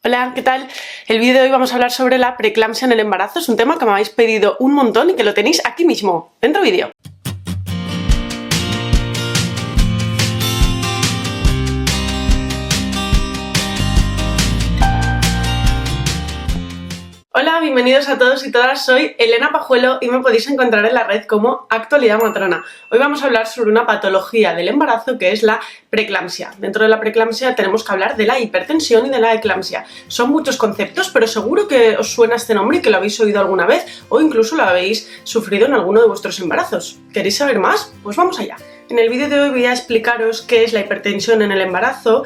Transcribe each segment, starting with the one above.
Hola, ¿qué tal? El vídeo de hoy vamos a hablar sobre la preeclampsia en el embarazo. Es un tema que me habéis pedido un montón y que lo tenéis aquí mismo, dentro vídeo. Hola, bienvenidos a todos y todas, soy Elena Pajuelo y me podéis encontrar en la red como Actualidad Matrona. Hoy vamos a hablar sobre una patología del embarazo que es la preeclampsia. Dentro de la preeclampsia tenemos que hablar de la hipertensión y de la eclampsia. Son muchos conceptos, pero seguro que os suena este nombre y que lo habéis oído alguna vez o incluso lo habéis sufrido en alguno de vuestros embarazos. ¿Queréis saber más? Pues vamos allá. En el vídeo de hoy voy a explicaros qué es la hipertensión en el embarazo,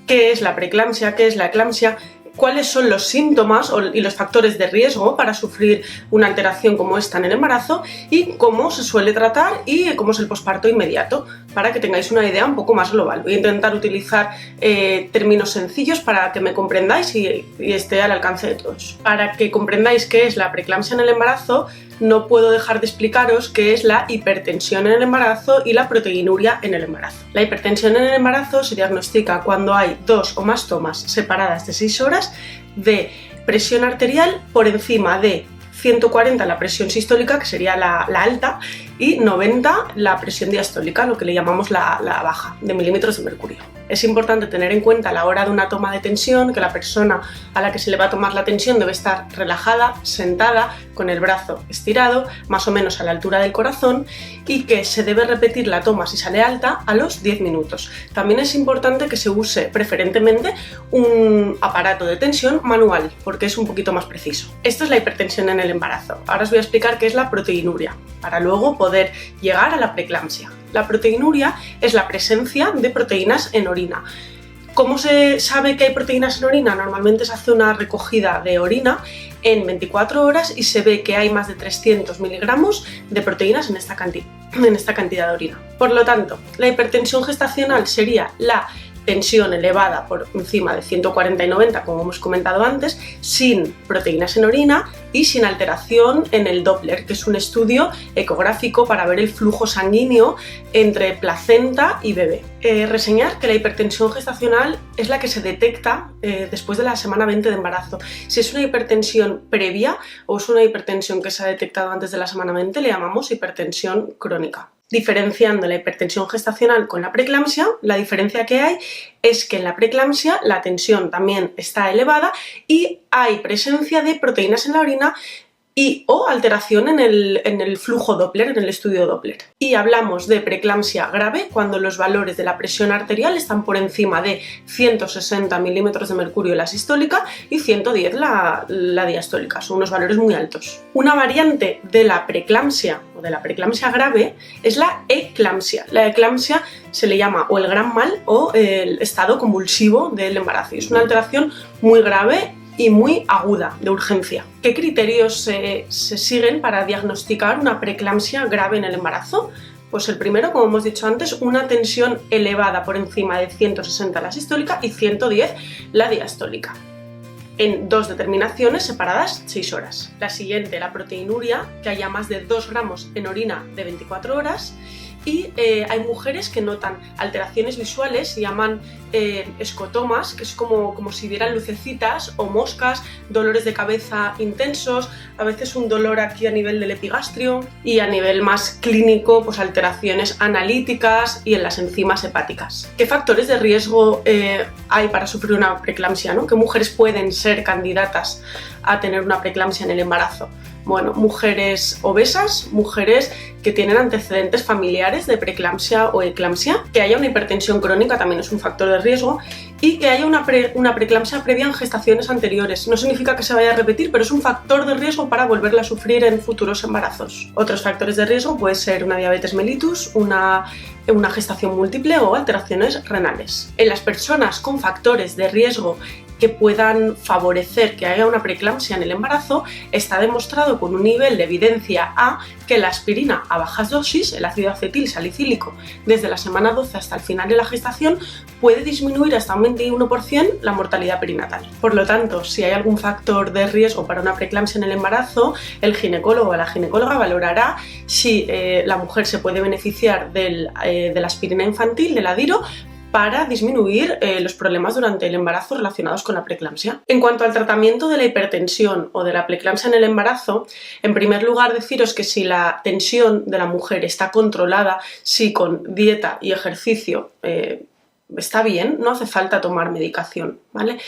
qué es la preeclampsia, qué es la eclampsia, cuáles son los síntomas y los factores de riesgo para sufrir una alteración como esta en el embarazo y cómo se suele tratar y cómo es el posparto inmediato, para que tengáis una idea un poco más global. Voy a intentar utilizar términos sencillos para que me comprendáis y esté al alcance de todos. Para que comprendáis qué es la preeclampsia en el embarazo, no puedo dejar de explicaros qué es la hipertensión en el embarazo y la proteinuria en el embarazo. La hipertensión en el embarazo se diagnostica cuando hay 2 o más tomas separadas de 6 horas de presión arterial por encima de 140 la presión sistólica, que sería la alta, y 90 la presión diastólica, lo que le llamamos la baja, de milímetros de mercurio. Es importante tener en cuenta a la hora de una toma de tensión que la persona a la que se le va a tomar la tensión debe estar relajada, sentada, con el brazo estirado, más o menos a la altura del corazón, y que se debe repetir la toma si sale alta a los 10 minutos. También es importante que se use preferentemente un aparato de tensión manual, porque es un poquito más preciso. Esto es la hipertensión en el embarazo. Ahora os voy a explicar qué es la proteinuria, para luego poder llegar a la preeclampsia. La proteinuria es la presencia de proteínas en orina. ¿Cómo se sabe que hay proteínas en orina? Normalmente se hace una recogida de orina en 24 horas y se ve que hay más de 300 miligramos de proteínas en esta cantidad de orina. Por lo tanto, la hipertensión gestacional sería la tensión elevada por encima de 140 y 90, como hemos comentado antes, sin proteínas en orina y sin alteración en el Doppler, que es un estudio ecográfico para ver el flujo sanguíneo entre placenta y bebé. Reseñar que la hipertensión gestacional es la que se detecta después de la semana 20 de embarazo. Si es una hipertensión previa o es una hipertensión que se ha detectado antes de la semana 20, le llamamos hipertensión crónica. Diferenciando la hipertensión gestacional con la preeclampsia, la diferencia que hay es que en la preeclampsia la tensión también está elevada y hay presencia de proteínas en la orina o alteración en el flujo Doppler, en el estudio Doppler. Y hablamos de preeclampsia grave cuando los valores de la presión arterial están por encima de 160 milímetros de mercurio la sistólica y 110 la diastólica. Son unos valores muy altos. Una variante de la preeclampsia o de la preeclampsia grave es la eclampsia. La eclampsia se le llama o el gran mal o el estado convulsivo del embarazo. Y es una alteración muy grave y muy aguda, de urgencia. ¿Qué criterios se siguen para diagnosticar una preeclampsia grave en el embarazo? Pues el primero, como hemos dicho antes, una tensión elevada por encima de 160 la sistólica y 110 la diastólica, en 2 determinaciones separadas 6 horas. La siguiente, la proteinuria, que haya más de 2 gramos en orina de 24 horas. Y hay mujeres que notan alteraciones visuales, se llaman escotomas, que es como si vieran lucecitas o moscas, dolores de cabeza intensos, a veces un dolor aquí a nivel del epigastrio y a nivel más clínico, pues alteraciones analíticas y en las enzimas hepáticas. ¿Qué factores de riesgo hay para sufrir una preeclampsia, ¿no? ¿Qué mujeres pueden ser candidatas a tener una preeclampsia en el embarazo? Bueno, mujeres obesas, mujeres que tienen antecedentes familiares de preeclampsia o eclampsia, que haya una hipertensión crónica también es un factor de riesgo y que haya una preeclampsia previa en gestaciones anteriores. No significa que se vaya a repetir, pero es un factor de riesgo para volverla a sufrir en futuros embarazos. Otros factores de riesgo puede ser una diabetes mellitus, una gestación múltiple o alteraciones renales. En las personas con factores de riesgo que puedan favorecer que haya una preeclampsia en el embarazo, está demostrado con un nivel de evidencia A que la aspirina a bajas dosis, el ácido acetil salicílico, desde la semana 12 hasta el final de la gestación, puede disminuir hasta un 21% la mortalidad perinatal. Por lo tanto, si hay algún factor de riesgo para una preeclampsia en el embarazo, el ginecólogo o la ginecóloga valorará si la mujer se puede beneficiar de la aspirina infantil, del Adiro, para disminuir los problemas durante el embarazo relacionados con la preeclampsia. En cuanto al tratamiento de la hipertensión o de la preeclampsia en el embarazo, en primer lugar deciros que si la tensión de la mujer está controlada, si con dieta y ejercicio está bien, no hace falta tomar medicación, ¿vale?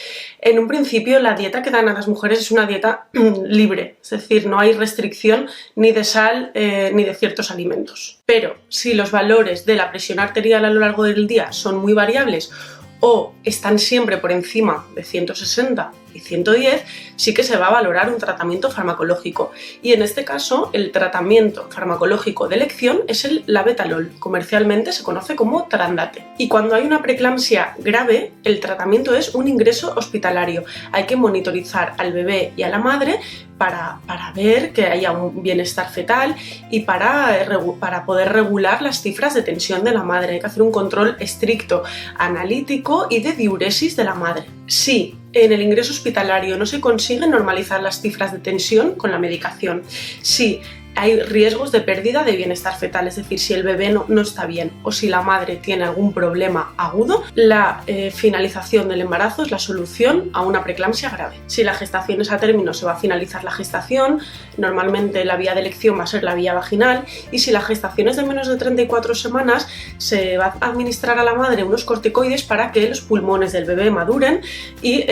En un principio la dieta que dan a las mujeres es una dieta libre, es decir, no hay restricción ni de sal ni de ciertos alimentos. Pero si los valores de la presión arterial a lo largo del día son muy variables o están siempre por encima de 160 y 110, sí que se va a valorar un tratamiento farmacológico. Y en este caso, el tratamiento farmacológico de elección es el labetalol. Comercialmente se conoce como Trandate. Y cuando hay una preeclampsia grave, el tratamiento es un ingreso hospitalario. Hay que monitorizar al bebé y a la madre para ver que haya un bienestar fetal y para poder regular las cifras de tensión de la madre. Hay que hacer un control estricto, analítico y de diuresis de la madre. Si en el ingreso hospitalario no se consigue normalizar las cifras de tensión con la medicación, si hay riesgos de pérdida de bienestar fetal, es decir, si el bebé no está bien o si la madre tiene algún problema agudo, la finalización del embarazo es la solución a una preeclampsia grave. Si la gestación es a término, se va a finalizar la gestación, normalmente la vía de elección va a ser la vía vaginal, y si la gestación es de menos de 34 semanas, se va a administrar a la madre unos corticoides para que los pulmones del bebé maduren y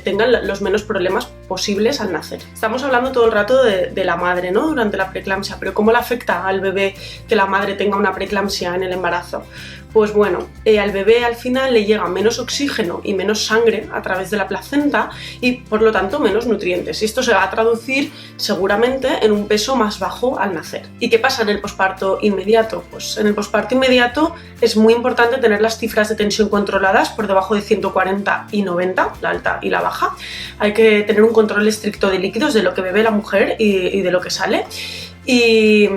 tengan los menos problemas posibles al nacer. Estamos hablando todo el rato de la madre, ¿no?, durante la preeclampsia, pero ¿cómo le afecta al bebé que la madre tenga una preeclampsia en el embarazo? Pues bueno, al bebé al final le llega menos oxígeno y menos sangre a través de la placenta y por lo tanto menos nutrientes. Y esto se va a traducir seguramente en un peso más bajo al nacer. ¿Y qué pasa en el posparto inmediato? Pues en el posparto inmediato es muy importante tener las cifras de tensión controladas por debajo de 140 y 90, la alta y la baja. Hay que tener un control estricto de líquidos, de lo que bebe la mujer y de lo que sale. Y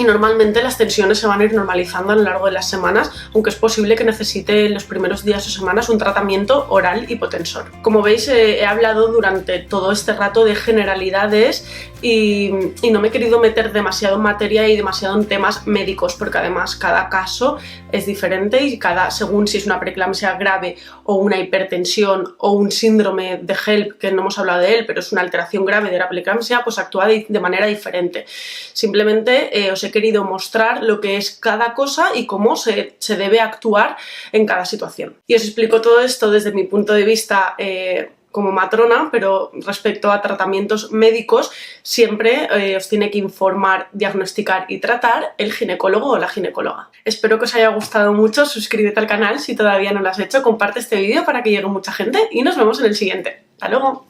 normalmente las tensiones se van a ir normalizando a lo largo de las semanas, aunque es posible que necesite en los primeros días o semanas un tratamiento oral hipotensor. Como veis, he hablado durante todo este rato de generalidades y no me he querido meter demasiado en materia y demasiado en temas médicos, porque además cada caso es diferente y según si es una preeclampsia grave o una hipertensión o un síndrome de HELLP, que no hemos hablado de él, pero es una alteración grave de la preeclampsia, pues actúa de manera diferente. Simplemente os he querido mostrar lo que es cada cosa y cómo se debe actuar en cada situación. Y os explico todo esto desde mi punto de vista como matrona, pero respecto a tratamientos médicos siempre os tiene que informar, diagnosticar y tratar el ginecólogo o la ginecóloga. Espero que os haya gustado mucho, suscríbete al canal si todavía no lo has hecho, comparte este vídeo para que llegue mucha gente y nos vemos en el siguiente. ¡Hasta luego!